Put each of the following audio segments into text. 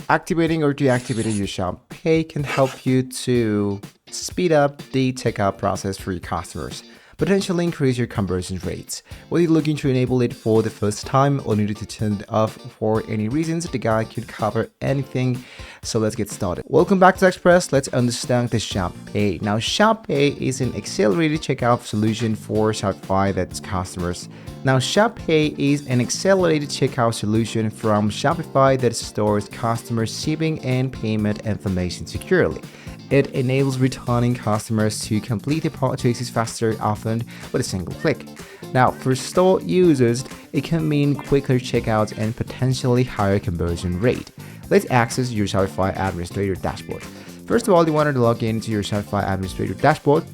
Activating or deactivating your Shop Pay can help you to speed up the checkout process for your customers, potentially increase your conversion rates. Whether you're looking to enable it for the first time or needed to turn it off for any reasons, the guide could cover anything. So let's get started. Welcome back to Express. Let's understand the Shop Pay. Now, Shop Pay is an accelerated checkout solution for Shopify that's customers. Now, Shop Pay is an accelerated checkout solution from Shopify that stores customer shipping and payment information securely. It enables returning customers to complete their purchases faster, often with a single click. Now, for store users, it can mean quicker checkouts and potentially higher conversion rate. Let's access your Shopify Administrator dashboard. First of all, you want to log into your Shopify Administrator dashboard.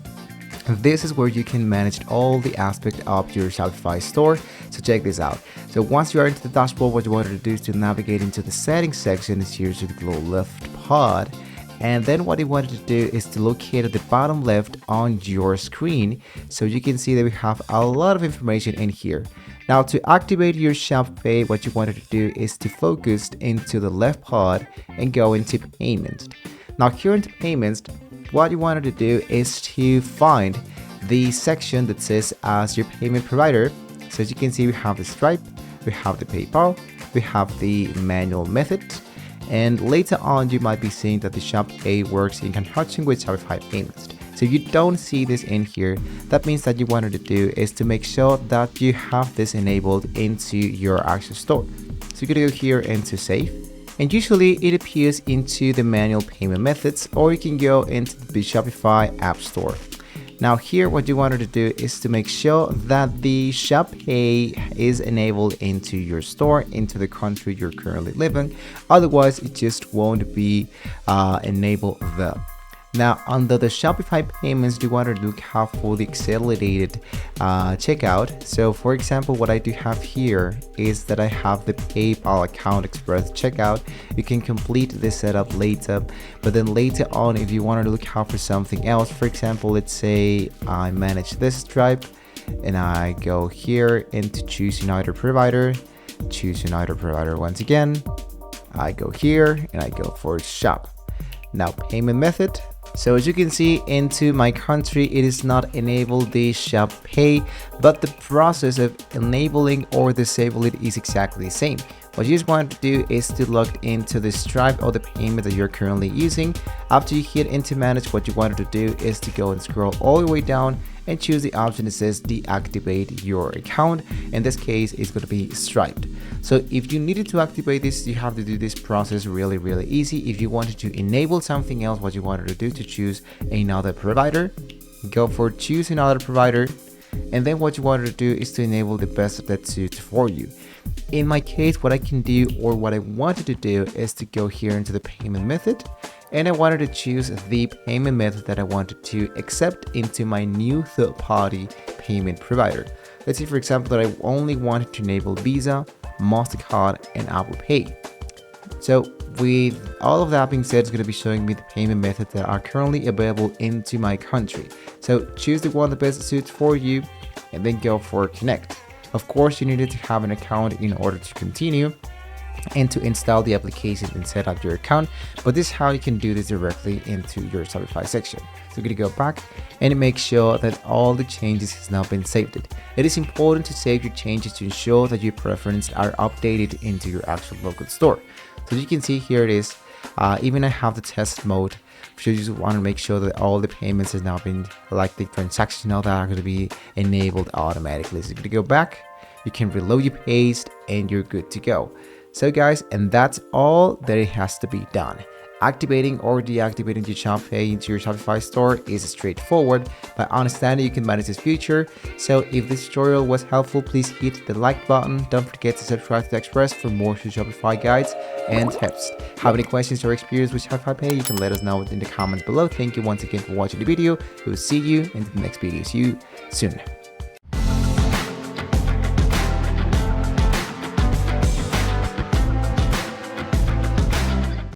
This is where you can manage all the aspects of your Shopify store. So check this out. So once you are into the dashboard, what you want to do is to navigate into the settings section. It's here to the lower left part. And then what you wanted to do is to locate at the bottom left on your screen. So you can see that we have a lot of information in here. Now, to activate your Shop Pay, what you wanted to do is to focus into the left part and go into payments. Now, here into payments, what you wanted to do is to find the section that says as your payment provider. So as you can see, we have the Stripe, we have the PayPal, we have the manual method. And later on, you might be seeing that the Shop Pay works in conjunction with Shopify payments. So if you don't see this in here, that means that you wanted to do is to make sure that you have this enabled into your actual store. So you're gonna go here into Save. And usually it appears into the manual payment methods, or you can go into the Shopify App Store. Now here, what you wanted to do is to make sure that the Shop Pay is enabled into your store, into the country you're currently living. Otherwise, it just won't be enabled there. Now, under the Shopify payments, you want to look out for the accelerated checkout. So for example, what I do have here is that I have the PayPal account express checkout. You can complete this setup later, but then later on, if you want to look out for something else, for example, let's say I manage this Stripe and I go here into choose United provider, choose United provider once again. I go here and I go for shop. Now, payment method. So as you can see, into my country, it is not enabled the Shop Pay, but the process of enabling or disabling it is exactly the same. What you just want to do is to log into the Stripe or the payment that you're currently using. After you hit into manage, what you wanted to do is to go and scroll all the way down and choose the option that says deactivate your account. In this case, it's going to be Stripe. So if you needed to activate this, you have to do this process really easy. If you wanted to enable something else, what you wanted to do to choose another provider, go for choose another provider. And then what you wanted to do is to enable the best that suits for you. In my case, what I can do, or what I wanted to do, is to go here into the payment method, and I wanted to choose the payment method that I wanted to accept into my new third-party payment provider. Let's say, for example, that I only wanted to enable Visa, MasterCard, and Apple Pay. So with all of that being said, it's going to be showing me the payment methods that are currently available into my country. So choose the one that best suits for you and then go for connect. Of course, you needed to have an account in order to continue and to install the application and set up your account, but this is how you can do this directly into your Shopify section. So you're going to go back and make sure that all the changes has now been saved. It is important to save your changes to ensure that your preferences are updated into your actual local store. So you can see here it is. Even I have the test mode. So you just want to make sure that all the payments has now been, like the transactions now, that are going to be enabled automatically. So you're going to go back, you can reload your page, and you're good to go. So guys, and that's all that it has to be done. Activating or deactivating your Shop Pay into your Shopify store is straightforward, but understanding you can manage this feature. So if this tutorial was helpful, please hit the like button. Don't forget to subscribe to the Express for more Shopify guides and tips. Have any questions or experience with Shopify Pay, you can let us know in the comments below. Thank you once again for watching the video. We will see you in the next video. See you soon.